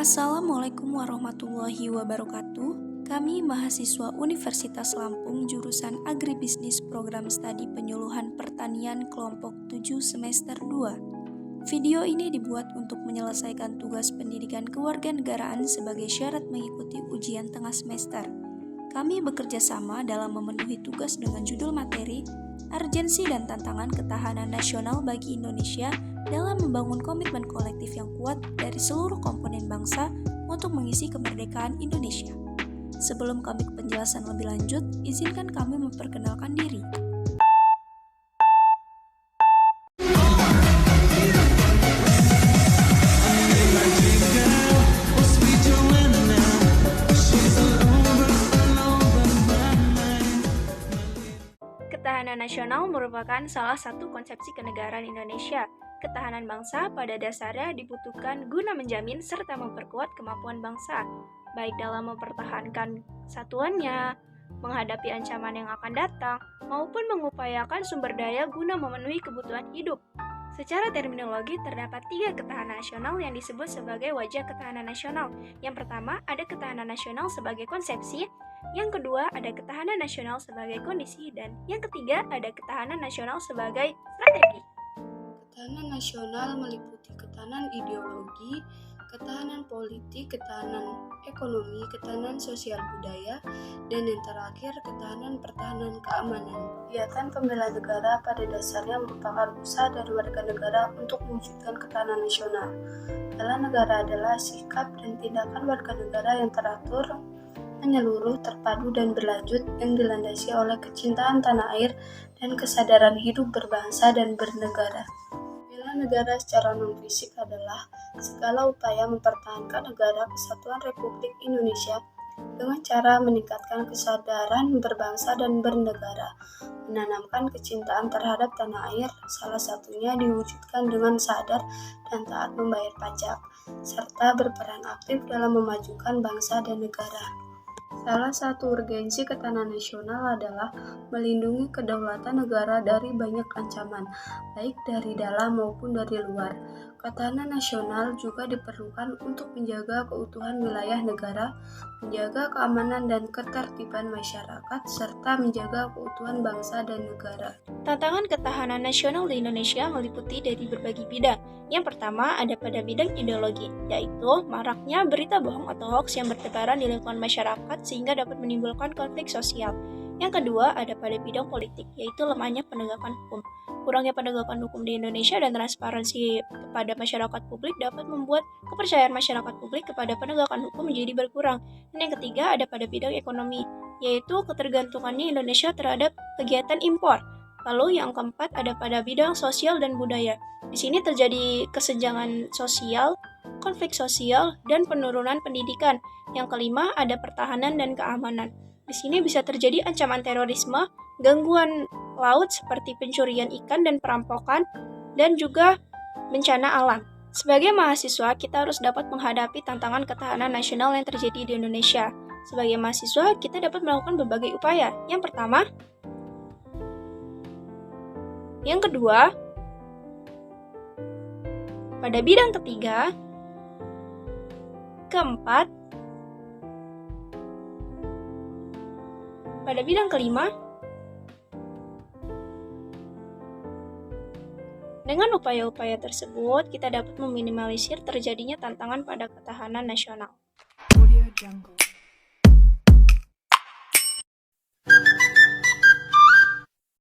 Assalamualaikum warahmatullahi wabarakatuh. Kami mahasiswa Universitas Lampung jurusan Agribisnis Program Studi Penyuluhan Pertanian kelompok 7 semester 2. Video ini dibuat untuk menyelesaikan tugas pendidikan kewarganegaraan sebagai syarat mengikuti ujian tengah semester. Kami bekerja sama dalam memenuhi tugas dengan judul materi Urgensi dan Tantangan Ketahanan Nasional bagi Indonesia dalam membangun komitmen kolektif yang kuat dari seluruh komponen bangsa untuk mengisi kemerdekaan Indonesia. Sebelum kami ke penjelasan lebih lanjut, izinkan kami memperkenalkan diri. Ketahanan nasional merupakan salah satu konsepsi kenegaraan Indonesia. Ketahanan bangsa pada dasarnya dibutuhkan guna menjamin serta memperkuat kemampuan bangsa, baik dalam mempertahankan satuannya, menghadapi ancaman yang akan datang, maupun mengupayakan sumber daya guna memenuhi kebutuhan hidup. Secara terminologi, terdapat 3 ketahanan nasional yang disebut sebagai wajah ketahanan nasional. Yang pertama, ada ketahanan nasional sebagai konsepsi, yang kedua, ada ketahanan nasional sebagai kondisi, dan yang ketiga, ada ketahanan nasional sebagai strategi. Ketahanan nasional meliputi ketahanan ideologi, ketahanan politik, ketahanan ekonomi, ketahanan sosial budaya, dan yang terakhir ketahanan pertahanan keamanan. Kegiatan pembela negara pada dasarnya merupakan usaha dari warga negara untuk mewujudkan ketahanan nasional. Bela negara adalah sikap dan tindakan warga negara yang teratur, menyeluruh, terpadu, dan berlanjut yang dilandasi oleh kecintaan tanah air dan kesadaran hidup berbangsa dan bernegara. Bela negara secara non-fisik adalah segala upaya mempertahankan negara kesatuan Republik Indonesia dengan cara meningkatkan kesadaran berbangsa dan bernegara, menanamkan kecintaan terhadap tanah air, salah satunya diwujudkan dengan sadar dan taat membayar pajak, serta berperan aktif dalam memajukan bangsa dan negara. Salah satu urgensi ketahanan nasional adalah melindungi kedaulatan negara dari banyak ancaman, baik dari dalam maupun dari luar. Ketahanan nasional juga diperlukan untuk menjaga keutuhan wilayah negara, menjaga keamanan dan ketertiban masyarakat, serta menjaga keutuhan bangsa dan negara. Tantangan ketahanan nasional di Indonesia meliputi dari berbagai bidang. Yang pertama ada pada bidang ideologi, yaitu maraknya berita bohong atau hoaks yang bertebaran di lingkungan masyarakat sehingga dapat menimbulkan konflik sosial. Yang kedua ada pada bidang politik, yaitu lemahnya penegakan hukum. Kurangnya penegakan hukum di Indonesia dan transparansi kepada masyarakat publik dapat membuat kepercayaan masyarakat publik kepada penegakan hukum menjadi berkurang. Dan yang ketiga ada pada bidang ekonomi, yaitu ketergantungannya Indonesia terhadap kegiatan impor. Lalu yang keempat ada pada bidang sosial dan budaya. Di sini terjadi kesenjangan sosial, konflik sosial, dan penurunan pendidikan. Yang kelima ada pertahanan dan keamanan. Di sini bisa terjadi ancaman terorisme, gangguan laut seperti pencurian ikan dan perampokan, dan juga bencana alam. Sebagai mahasiswa, kita harus dapat menghadapi tantangan ketahanan nasional yang terjadi di Indonesia. Sebagai mahasiswa, kita dapat melakukan berbagai upaya. Yang pertama, yang kedua, pada bidang ketiga, keempat, pada bidang kelima. Dengan upaya-upaya tersebut, kita dapat meminimalisir terjadinya tantangan pada ketahanan nasional. Audio Jungle.